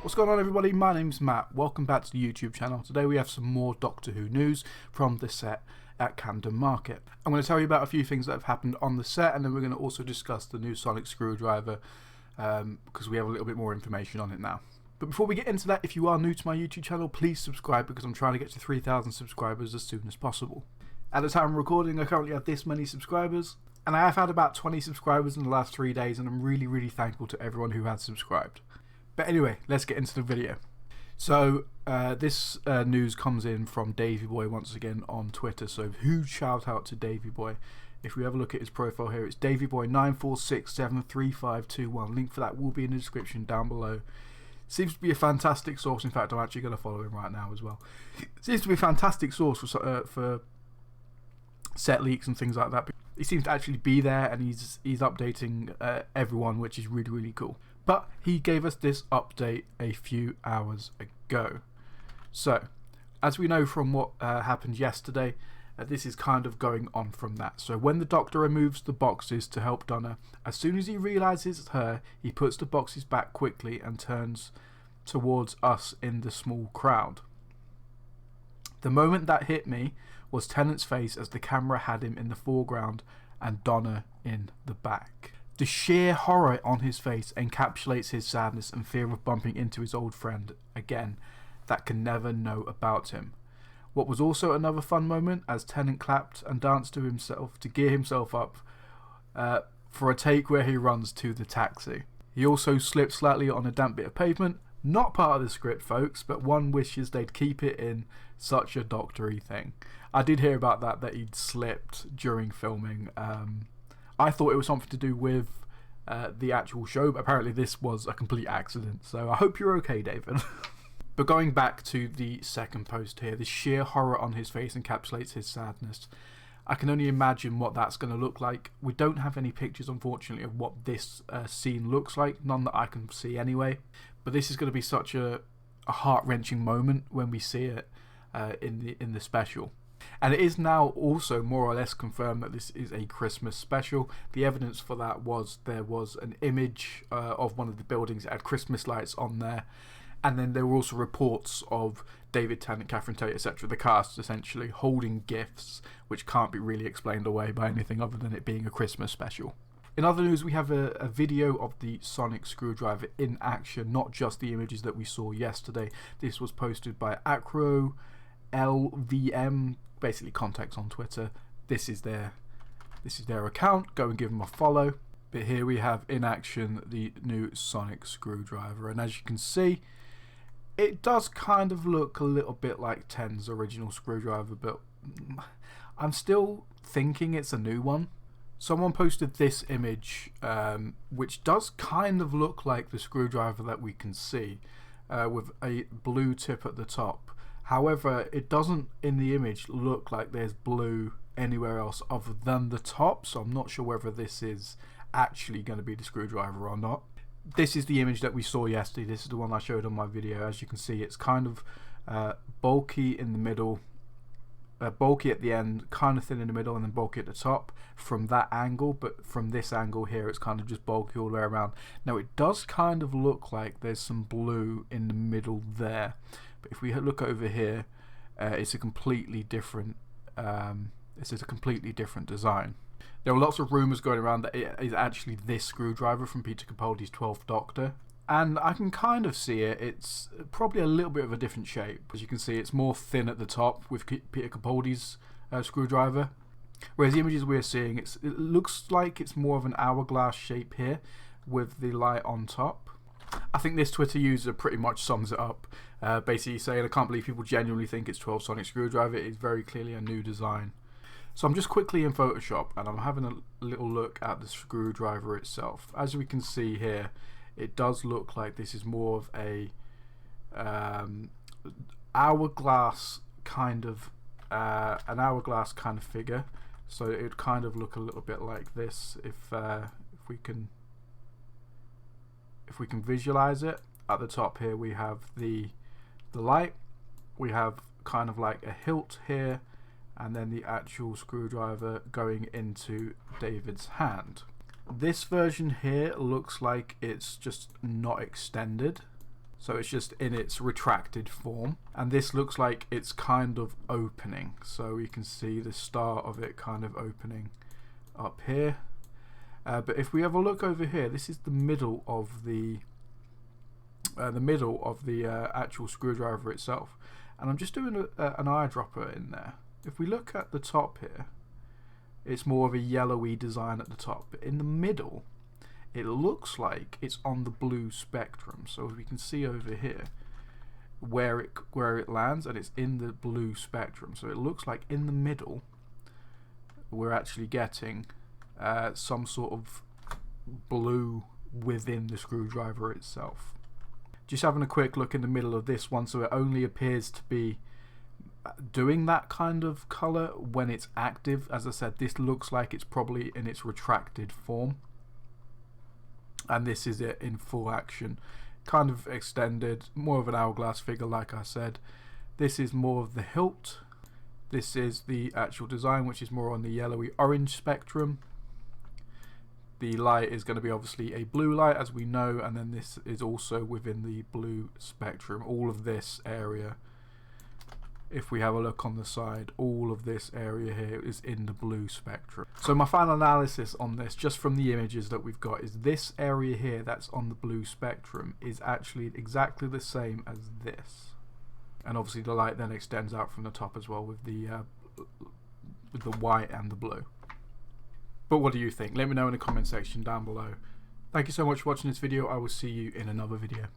What's going on, everybody? My name's Matt. Welcome back to the YouTube channel. Today we have some more Doctor Who news from the set at Camden Market. I'm going to tell you about a few things that have happened on the set, and then we're going to also discuss the new sonic screwdriver because we have a little bit more information on it now. But before we get into that, if you are new to my YouTube channel, please subscribe because I'm trying to get to 3,000 subscribers as soon as possible. At the time of recording, I currently have this many subscribers, and I have had about 20 subscribers in the last 3 days, and I'm really thankful to everyone who has subscribed. But anyway, let's get into the video. So this news comes in from Davy Boy once again on Twitter. So huge shout out to Davy Boy. If we have a look at his profile here, it's DavyBoy94673521. Link for that will be in the description down below. Seems to be a fantastic source. In fact, I'm actually going to follow him right now as well. Seems to be a fantastic source for set leaks and things like that. He seems to actually be there, and he's updating everyone, which is really cool. But he gave us this update a few hours ago. So, as we know from what happened yesterday, this is kind of going on from that. So when the Doctor removes the boxes to help Donna, as soon as he realises it's her, he puts the boxes back quickly and turns towards us in the small crowd. The moment that hit me was Tennant's face as the camera had him in the foreground and Donna in the back. The sheer horror on his face encapsulates his sadness and fear of bumping into his old friend again that can never know about him. What was also another fun moment as Tennant clapped and danced to himself to gear himself up for a take where he runs to the taxi. He also slipped slightly on a damp bit of pavement. Not part of the script, folks, but one wishes they'd keep it in. Such a doctory thing. I did hear about that he'd slipped during filming. I thought it was something to do with the actual show, but apparently this was a complete accident. So I hope you're okay, David. But going back to the second post here, the sheer horror on his face encapsulates his sadness. I can only imagine what that's going to look like. We don't have any pictures, unfortunately, of what this scene looks like. None that I can see anyway. But this is going to be such a heart-wrenching moment when we see it in the special. And it is now also more or less confirmed that this is a Christmas special. The evidence for that was there was an image of one of the buildings that had Christmas lights on there. And then there were also reports of David Tennant, Catherine Tate, etc., the cast essentially holding gifts, which can't be really explained away by anything other than it being a Christmas special. In other news, we have a video of the sonic screwdriver in action, not just the images that we saw yesterday. This was posted by Acro LVM, basically contacts on Twitter. This is their account. Go and give them a follow. But here we have in action the new sonic screwdriver, and as you can see, it does kind of look a little bit like Ten's original screwdriver, but I'm still thinking it's a new one. Someone posted this image, which does kind of look like the screwdriver that we can see, with a blue tip at the top. However, it doesn't in the image look like there's blue anywhere else other than the top, so I'm not sure whether this is actually going to be the screwdriver or not. This is the image that we saw yesterday. This is the one I showed on my video. As you can see, it's kind of bulky in the middle, bulky at the end, kind of thin in the middle, and then bulky at the top from that angle. But from this angle here, it's kind of just bulky all the way around. Now, it does kind of look like there's some blue in the middle there. But if we look over here, it's a completely different design. There were lots of rumours going around that it is actually this screwdriver from Peter Capaldi's 12th Doctor. And I can kind of see it. It's probably a little bit of a different shape. As you can see, it's more thin at the top with Peter Capaldi's screwdriver. Whereas the images we're seeing, it looks like it's more of an hourglass shape here with the light on top. I think this Twitter user pretty much sums it up. Basically saying, I can't believe people genuinely think it's 12 sonic screwdriver. It is very clearly a new design. So I'm just quickly in Photoshop and I'm having a little look at the screwdriver itself. As we can see here, it does look like this is more of a hourglass kind of figure. So it would kind of look a little bit like this if we can visualize it. At the top here we have the light. We have kind of like a hilt here, and then the actual screwdriver going into David's hand. This version here looks like it's just not extended. So it's just in its retracted form, and this looks like it's kind of opening, so you can see the start of it kind of opening up here. But if we have a look over here, this is the middle of the actual screwdriver itself, and I'm just doing an eyedropper in there. If we look at the top here, it's more of a yellowy design at the top, but in the middle it looks like it's on the blue spectrum. So we can see over here where it lands, and it's in the blue spectrum. So it looks like in the middle we're actually getting some sort of blue within the screwdriver itself. Just having a quick look in the middle of this one, so it only appears to be doing that kind of colour when it's active. As I said, this looks like it's probably in its retracted form, and this is it in full action, kind of extended, more of an hourglass figure like I said. This is more of the hilt. This is the actual design, which is more on the yellowy orange spectrum. The light is going to be obviously a blue light, as we know, and then this is also within the blue spectrum. All of this area, if we have a look on the side, all of this area here is in the blue spectrum. So my final analysis on this, just from the images that we've got, is this area here that's on the blue spectrum is actually exactly the same as this. And obviously the light then extends out from the top as well with the white and the blue. But what do you think? Let me know in the comment section down below. Thank you so much for watching this video. I will see you in another video.